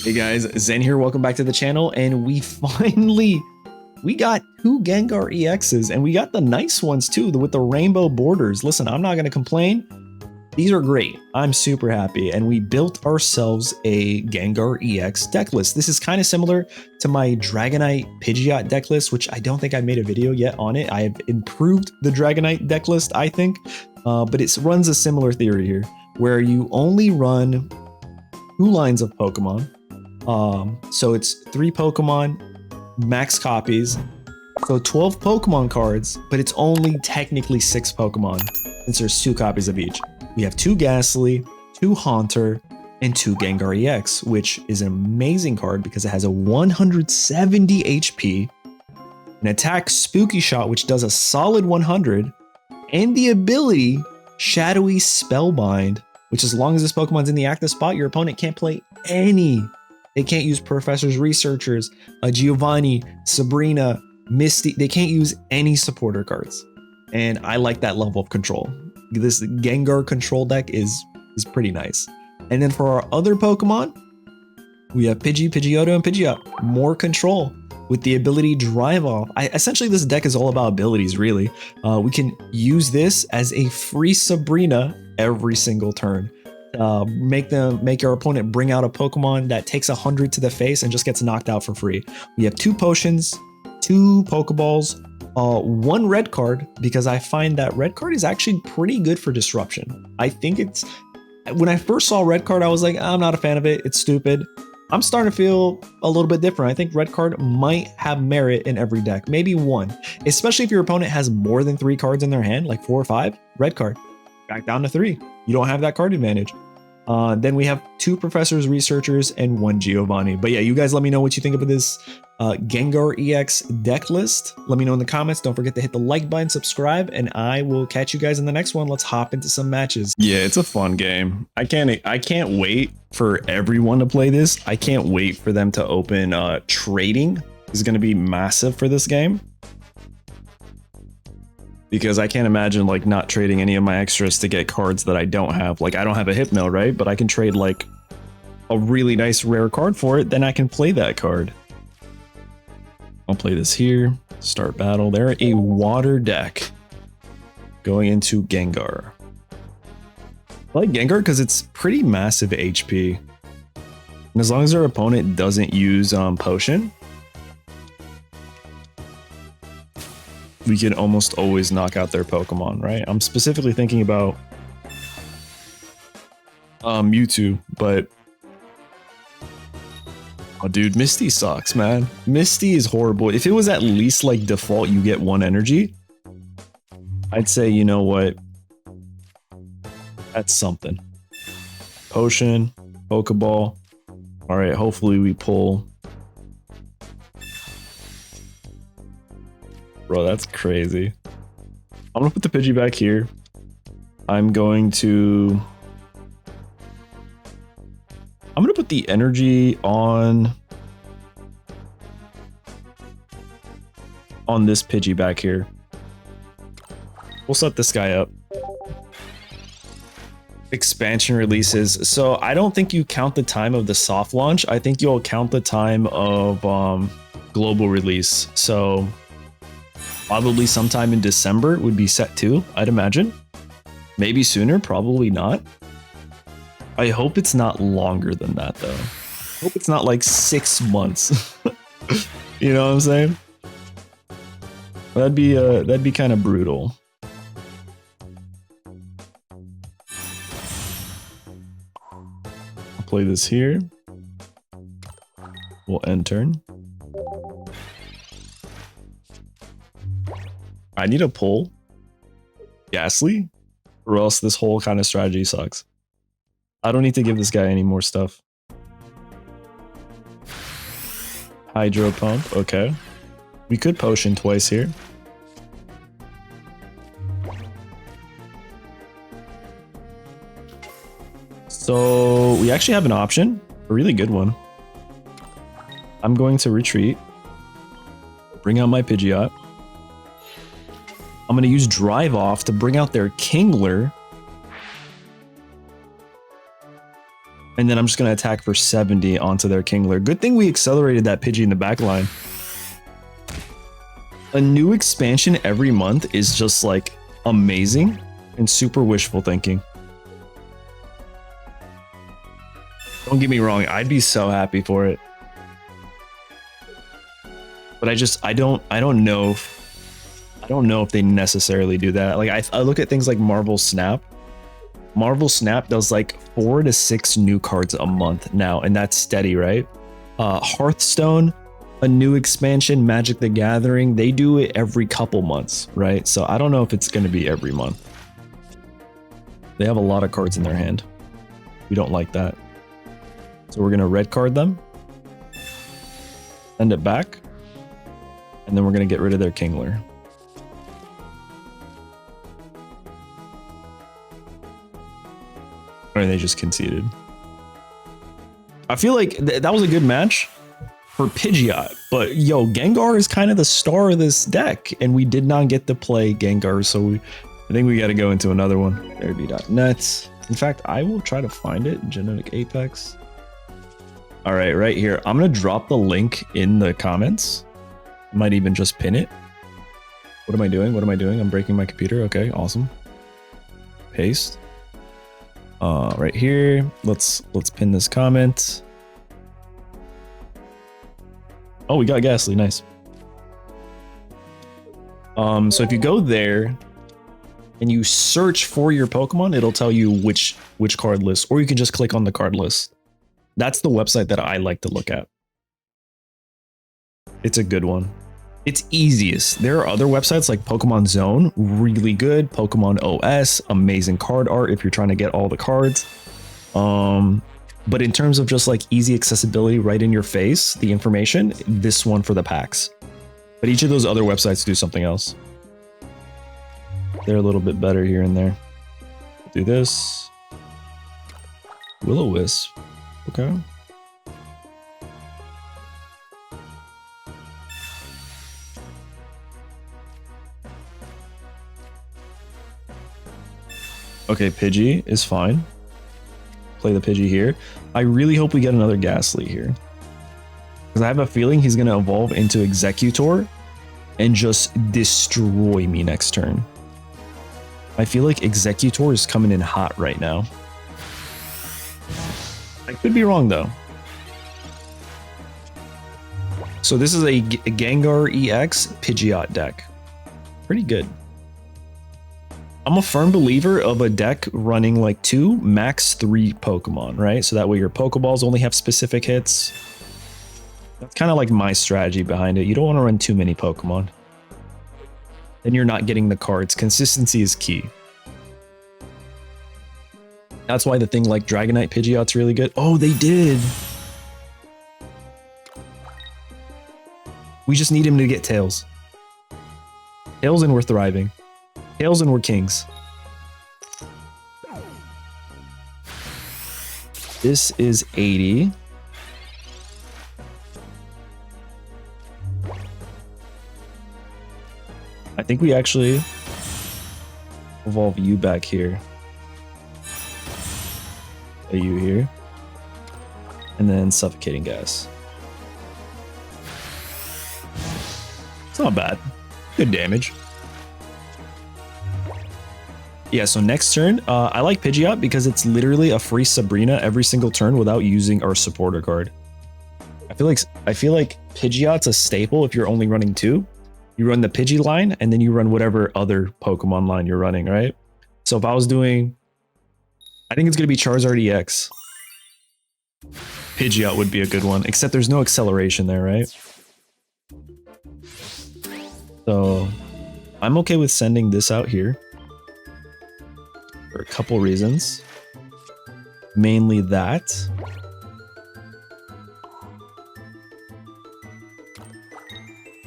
Hey guys, Zen here, welcome back to the channel, and we got two Gengar EXs, and we got the nice ones too, with the rainbow borders. Listen, I'm not gonna complain. These are great. I'm super happy, and we built ourselves a Gengar EX deck list. This is kind of similar to my Dragonite Pidgeot deck list, which I don't think I made a video yet on it. I have improved the Dragonite deck list, I think, but it runs a similar theory here, where you only run 2 lines of Pokemon. So it's 3 Pokemon, max copies, so 12 Pokemon cards, but it's only technically 6 Pokemon since there's 2 copies of each. We have 2 Ghastly, 2 Haunter, and 2 Gengar EX, which is an amazing card because it has a 170 HP, an attack Spooky Shot, which does a solid 100, and the ability Shadowy Spellbind, which as long as this Pokemon's in the active spot, your opponent can't play any. They can't use Professor's Researchers, Giovanni, Sabrina, Misty. They can't use any supporter cards. And I like that level of control. This Gengar control deck is pretty nice. And then for our other Pokemon, we have Pidgey, Pidgeotto, and Pidgeot. More control with the ability Drive Off. Essentially, this deck is all about abilities, really. We can use this as a free Sabrina every single turn. Make your opponent bring out a Pokemon that takes 100 to the face and just gets knocked out for free. We have 2 potions, 2 Pokeballs, 1 red card, because I find that red card is actually pretty good for disruption. I think it's, when I first saw red card, I was like, I'm not a fan of it. It's stupid. I'm starting to feel a little bit different. I think red card might have merit in every deck, maybe 1, especially if your opponent has more than 3 cards in their hand, like 4 or 5, red card, back down to 3. You don't have that card advantage. Then we have 2 Professor's Researchers and 1 Giovanni. But yeah, you guys let me know what you think of this Gengar EX deck list. Let me know in the comments. Don't forget to hit the like button, subscribe, and I will catch you guys in the next one. Let's hop into some matches. Yeah, it's a fun game. I can't wait for everyone to play this. I can't wait for them to open trading. Is going to be massive for this game, because I can't imagine like not trading any of my extras to get cards that I don't have. Like I don't have a Hypno, right? But I can trade like a really nice rare card for it. Then I can play that card. I'll play this here. Start battle. They're a water deck going into Gengar. I like Gengar because it's pretty massive HP. And as long as their opponent doesn't use potion, we can almost always knock out their Pokemon, right? I'm specifically thinking about Mewtwo, but oh dude, Misty sucks, man. Misty is horrible. If it was at least like default, you get 1 energy, I'd say, you know what? That's something. Potion, Pokeball. All right, hopefully we pull. Bro, that's crazy. I'm gonna put the Pidgey back here. I'm gonna put the energy on this Pidgey back here. We'll set this guy up. Expansion releases. So I don't think you count the time of the soft launch. I think you'll count the time of global release. So probably sometime in December would be set 2, I'd imagine. Maybe sooner, probably not. I hope it's not longer than that though. I hope it's not like 6 months. You know what I'm saying? That'd be kind of brutal. I'll play this here. We'll end turn. I need a pull Ghastly, or else this whole kind of strategy sucks. I don't need to give this guy any more stuff. Hydro Pump, okay. We could potion twice here. So we actually have an option, a really good one. I'm going to retreat, bring out my Pidgeot. I'm going to use Drive Off to bring out their Kingler And then I'm just going to attack for 70 onto their Kingler. Good thing we accelerated that Pidgey in the back line. A new expansion every month is just like amazing and super wishful thinking. Don't get me wrong, I'd be so happy for it. But I don't know if they necessarily do that. Like I look at things like Marvel Snap. Marvel Snap does like 4 to 6 new cards a month now, and that's steady, right? Hearthstone, a new expansion, Magic the Gathering, they do it every couple months, right? So I don't know if it's going to be every month. They have a lot of cards in their hand. We don't like that. So we're going to red card them, send it back, and then we're going to get rid of their Kingler. Or they just conceded. I feel like that was a good match for Pidgeot, but yo, Gengar is kind of the star of this deck, and we did not get to play Gengar, so I think we got to go into another one. Derby.net. In fact, I will try to find it. Genetic Apex. All right, right here. I'm going to drop the link in the comments. I might even just pin it. What am I doing? What am I doing? I'm breaking my computer. Okay, awesome. Paste. Right here. Let's pin this comment. Oh, we got Ghastly. Nice. So if you go there and you search for your Pokemon, it'll tell you which card list, or you can just click on the card list. That's the website that I like to look at. It's a good one. It's easiest. There are other websites like Pokemon Zone, really good. Pokemon OS, amazing card art if you're trying to get all the cards. But in terms of just like easy accessibility right in your face, the information, this one for the packs. But each of those other websites do something else. They're a little bit better here and there. Do this. Will-O-Wisp. Okay. Okay, Pidgey is fine. Play the Pidgey here. I really hope we get another Ghastly here, because I have a feeling he's going to evolve into Exegutor and just destroy me next turn. I feel like Exegutor is coming in hot right now. I could be wrong though. So this is a Gengar EX Pidgeot deck. Pretty good. I'm a firm believer of a deck running like 2, max 3 Pokemon, right? So that way your Pokeballs only have specific hits. That's kind of like my strategy behind it. You don't want to run too many Pokemon. Then you're not getting the cards. Consistency is key. That's why the thing like Dragonite Pidgeot's really good. Oh, they did. We just need him to get Tails. Tails and we're thriving. Tails and we're kings. This is 80. I think we actually evolve you back here. A you here. And then Suffocating Gas. It's not bad. Good damage. Yeah, so next turn, I like Pidgeot because it's literally a free Sabrina every single turn without using our supporter card. I feel like Pidgeot's a staple if you're only running 2. You run the Pidgey line, and then you run whatever other Pokemon line you're running, right? So if I was doing... I think it's going to be Charizard EX. Pidgeot would be a good one, except there's no acceleration there, right? So I'm okay with sending this out here. For a couple reasons. Mainly that.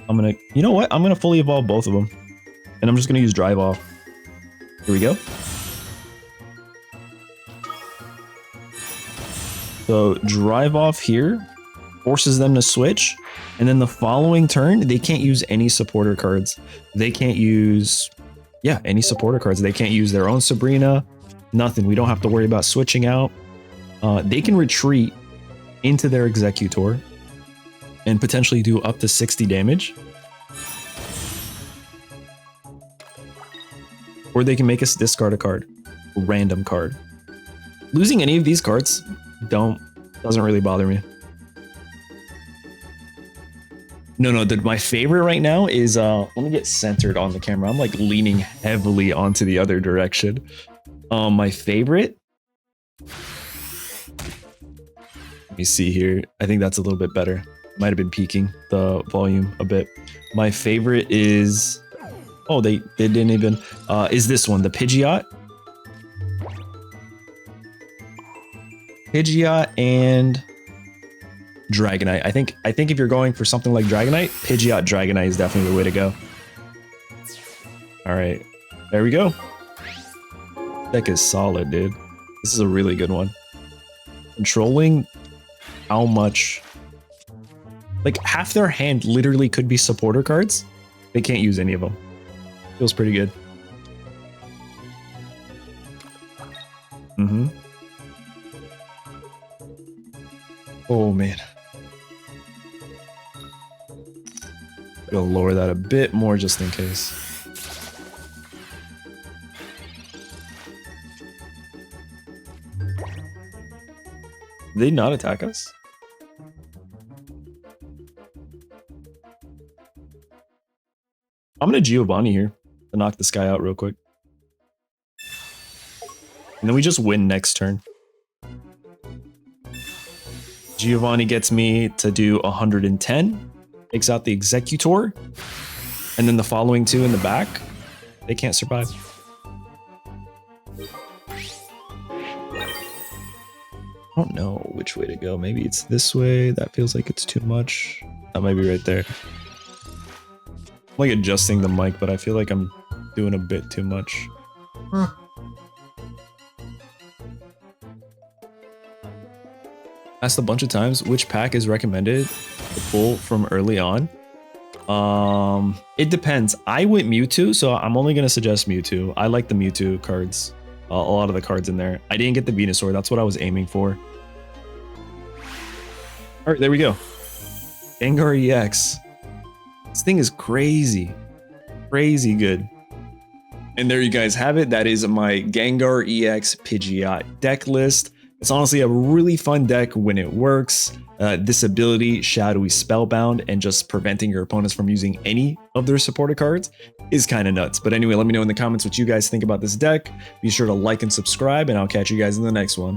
I'm gonna, you know what? I'm gonna fully evolve both of them. And I'm just gonna use Drive Off. Here we go. So Drive Off here forces them to switch. And then the following turn, they can't use any supporter cards. They can't use... any supporter cards. They can't use their own Sabrina. Nothing. We don't have to worry about switching out. They can retreat into their Executor and potentially do up to 60 damage. Or they can make us discard a card, a random card. Losing any of these cards doesn't really bother me. No, my favorite right now is, let me get centered on the camera. I'm like leaning heavily onto the other direction. My favorite, let me see here. I think that's a little bit better. Might have been peaking the volume a bit. My favorite is, oh, they didn't even, is this one, the Pidgeot. Pidgeot and Dragonite. I think if you're going for something like Dragonite, Pidgeot Dragonite is definitely the way to go. All right, there we go. Deck is solid, dude. This is a really good one. Controlling how much, like half their hand literally could be supporter cards. They can't use any of them. Feels pretty good. Mm-hmm. Oh man. Gonna lower that a bit more just in case. Did they not attack us? I'm gonna Giovanni here to knock this guy out real quick. And then we just win next turn. Giovanni gets me to do 110. Takes out the Executor. And then the following two in the back, they can't survive. I don't know which way to go. Maybe it's this way. That feels like it's too much. That might be right there. I'm like adjusting the mic, but I feel like I'm doing a bit too much. Asked a bunch of times which pack is recommended to pull from early on. It depends. I went Mewtwo, so I'm only gonna suggest Mewtwo. I like the Mewtwo cards. A lot of the cards in there. I didn't get the Venusaur. That's what I was aiming for. All right, there we go. Gengar EX. This thing is crazy. Crazy good. And there you guys have it. That is my Gengar EX Pidgeot deck list. It's honestly a really fun deck when it works. This ability, Shadowy Spellbound, and just preventing your opponents from using any of their supported cards is kind of nuts. But anyway, let me know in the comments what you guys think about this deck. Be sure to like and subscribe, and I'll catch you guys in the next one.